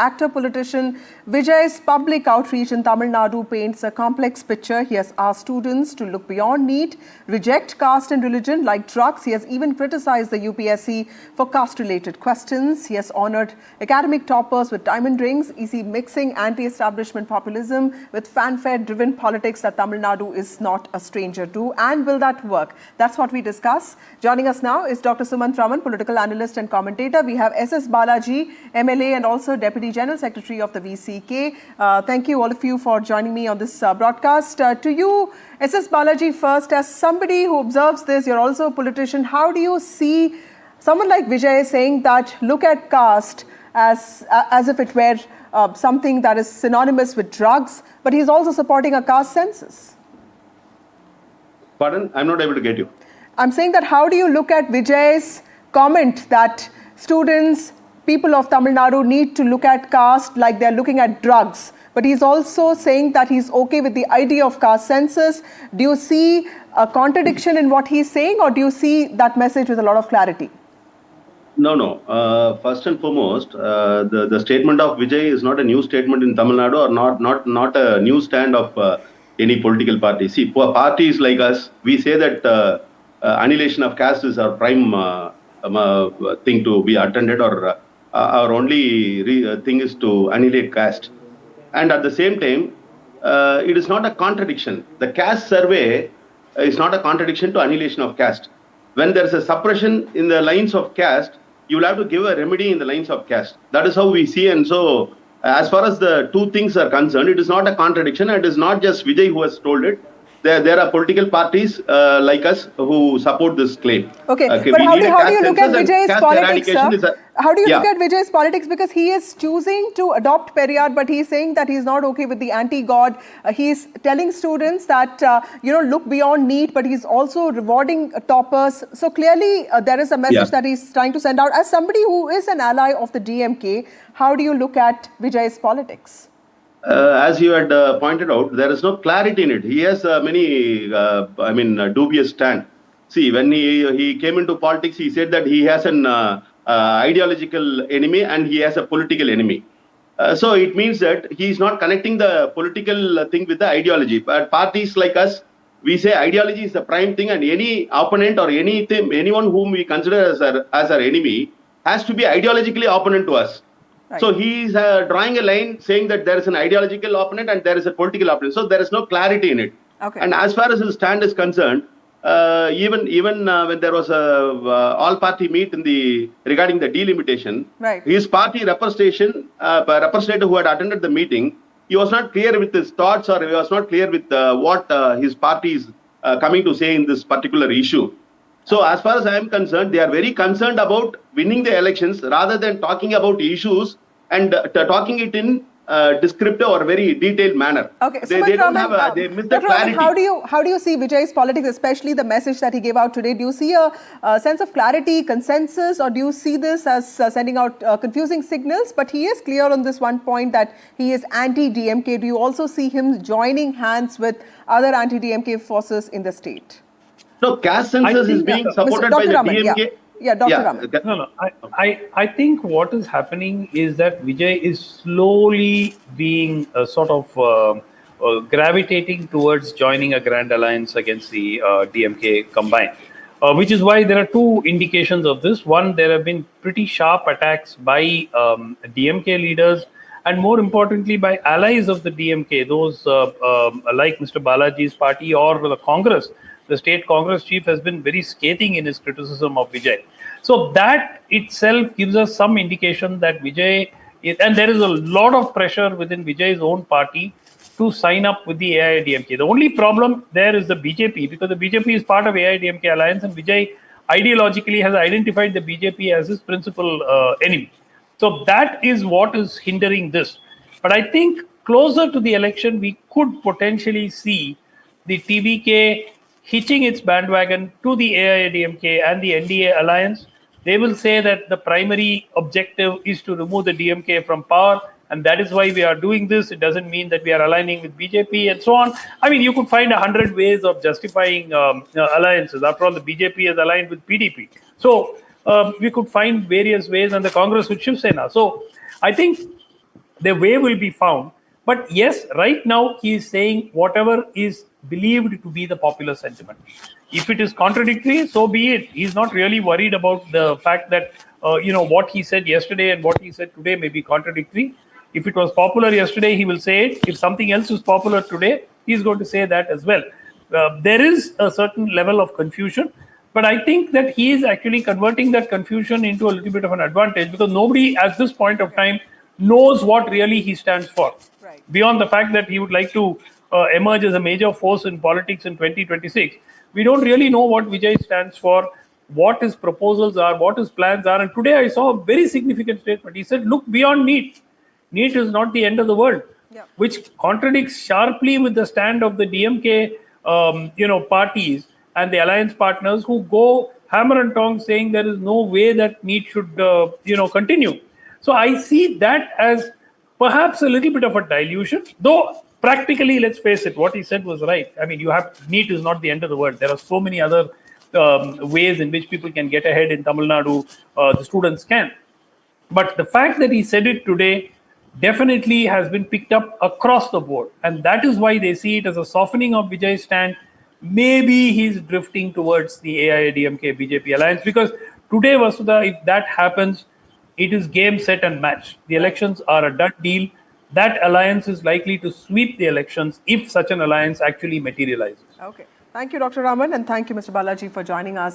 Actor politician Vijay's public outreach in Tamil Nadu paints a complex picture. He has asked students to look beyond need, reject caste and religion like drugs. He has even criticized the UPSC for caste-related questions. He has honored academic toppers with diamond rings. Is he mixing anti-establishment populism with fanfare-driven politics that Tamil Nadu is not a stranger to? And will that work? That's what we discuss. Joining us now is Dr. Sumant Raman, political analyst and commentator. We have S.S. Balaji, MLA and also Deputy General Secretary of the VCK. Thank you, all of you, for joining me on this broadcast. To you, S.S. Balaji, first, as somebody who observes this, you're also a politician. How do you see someone like Vijay saying that look at caste as if it were something that is synonymous with drugs, but he's also supporting a caste census? Pardon? I'm not able to get you. I'm saying that how do you look at Vijay's comment that students, people of Tamil Nadu need to look at caste like they're looking at drugs, but he's also saying that he's okay with the idea of caste census? Do you see a contradiction in what he's saying, or do you see that message with a lot of clarity? No. First and foremost, the statement of Vijay is not a new statement in Tamil Nadu, or not a new stand of any political party. See, for parties like us, we say that annihilation of caste is our prime thing to be attended, or our only thing is to annihilate caste. And at the same time, it is not a contradiction. The caste survey is not a contradiction to annihilation of caste. When there is a suppression in the lines of caste, you will have to give a remedy in the lines of caste. That is how we see. And so, as far as the two things are concerned, it is not a contradiction. It is not just Vijay who has told it. There are political parties like us who support this claim. Okay, but how do you look at Vijay's politics, sir? How do you look at Vijay's politics? Because he is choosing to adopt Periyar, but he's saying that he's not okay with the anti-God. He's telling students that, look beyond need, but he's also rewarding toppers. So clearly, there is a message that he's trying to send out. As somebody who is an ally of the DMK, how do you look at Vijay's politics? As you had pointed out, there is no clarity in it. He has many, dubious stand. See, when he came into politics, he said that he has an ideological enemy and he has a political enemy. So it means that he is not connecting the political thing with the ideology. But parties like us, we say ideology is the prime thing, and any opponent or anyone whom we consider as our enemy has to be ideologically opponent to us. Right. So he is drawing a line saying that there is an ideological opponent and there is a political opponent. So there is no clarity in it. Okay. And as far as his stand is concerned, even when there was a all-party meet regarding the delimitation, right, his party representative who had attended the meeting, he was not clear with his thoughts, or he was not clear with what his party is coming to say in this particular issue. So as far as I am concerned, they are very concerned about winning the elections rather than talking about issues and talking it in descriptive or very detailed manner. Okay, they don't have they miss the clarity. How do you see Vijay's politics, especially the message that he gave out today? Do you see a sense of clarity, consensus, or do you see this as sending out confusing signals? But he is clear on this one point that he is anti-DMK. Do you also see him joining hands with other anti-DMK forces in the state? No, caste census is being supported by the DMK. Yeah, Dr. Raman. No. I think what is happening is that Vijay is slowly being gravitating towards joining a grand alliance against the DMK combined, which is why there are two indications of this. One, there have been pretty sharp attacks by DMK leaders, and more importantly by allies of the DMK, those like Mr. Balaji's party or the Congress. The state Congress chief has been very scathing in his criticism of Vijay. So that itself gives us some indication that Vijay, and there is a lot of pressure within Vijay's own party to sign up with the AIDMK. The only problem there is the BJP, because the BJP is part of AIDMK alliance, and Vijay ideologically has identified the BJP as his principal enemy. So that is what is hindering this. But I think closer to the election, we could potentially see the TVK hitching its bandwagon to the AIDMK and the NDA alliance. They will say that the primary objective is to remove the DMK from power, and that is why we are doing this. It doesn't mean that we are aligning with BJP and so on. I mean, you could find 100 ways of justifying alliances. After all, the BJP is aligned with PDP. So we could find various ways, and the Congress with Shiv Sena. So I think their way will be found. But yes, right now he is saying whatever is believed to be the popular sentiment. If it is contradictory, so be it. He's not really worried about the fact that what he said yesterday and what he said today may be contradictory. If it was popular yesterday, he will say it. If something else is popular today, he's going to say that as well. There is a certain level of confusion, but I think that he is actually converting that confusion into a little bit of an advantage, because nobody at this point of time knows what really he stands for. Right. Beyond the fact that he would like to emerge as a major force in politics in 2026, we don't really know what Vijay stands for, what his proposals are, what his plans are. And today I saw a very significant statement. He said, look beyond NEET. NEET is not the end of the world, Yeah. which contradicts sharply with the stand of the DMK, parties and the alliance partners, who go hammer and tongs saying there is no way that NEET should, continue. So I see that as perhaps a little bit of a dilution, though practically, let's face it, what he said was right. I mean, NEET is not the end of the world. There are so many other ways in which people can get ahead in Tamil Nadu. The students can. But the fact that he said it today definitely has been picked up across the board. And that is why they see it as a softening of Vijay's stand. Maybe he's drifting towards the AIADMK BJP alliance, because today, Vasudha, if that happens, it is game, set, and match. The elections are a done deal. That alliance is likely to sweep the elections if such an alliance actually materializes. Okay. Thank you, Dr. Raman, and thank you, Mr. Balaji, for joining us.